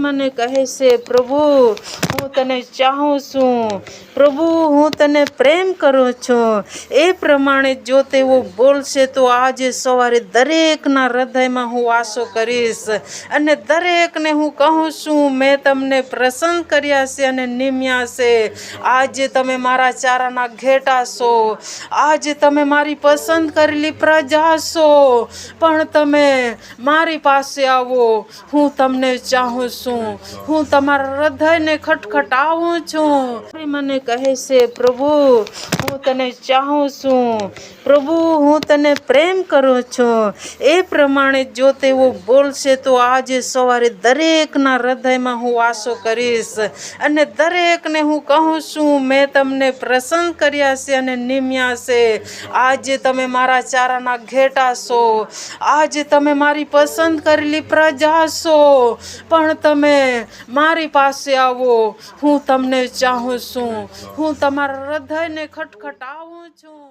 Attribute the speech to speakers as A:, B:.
A: મને કહે છે, પ્રભુ હું તને ચાહું છું, પ્રભુ હું તને પ્રેમ કરું છું. એ પ્રમાણે જો તેઓ બોલશે તો આજે સવારે દરેકના હૃદયમાં હું વાસો કરીશ અને દરેકને હું કહું છું, મેં તમને પસંદ કર્યા છે અને નિમ્યા છે. આજે તમે મારા ચારાના ઘેટા છો, આજે તમે મારી પસંદ કરેલી પ્રજા છો, પણ તમે મારી પાસે આવો. હું તમને ચાહું છું, હું તમારા હૃદયને ખટખટાવું છું. મને કહે છે, પ્રભુ હું તને ચાહું છું, પ્રભુ હું તને પ્રેમ કરું છું. એ પ્રમાણે જો તેઓ બોલશે તો આજે સવારે દરેકના હૃદયમાં હું વાસો કરીશ અને દરેકને હું કહું છું, મેં તમને પસંદ કર્યા છે અને નિમ્યા છે. આજે તમે મારા ચારાના ઘેટા છો, આજે તમે મારી પસંદ કરેલી પ્રજા છો, પણ તમે મારી પાસે આવો. હું તમને ચાહું છું, હું તમારા હૃદયને ખટખટાવું છું.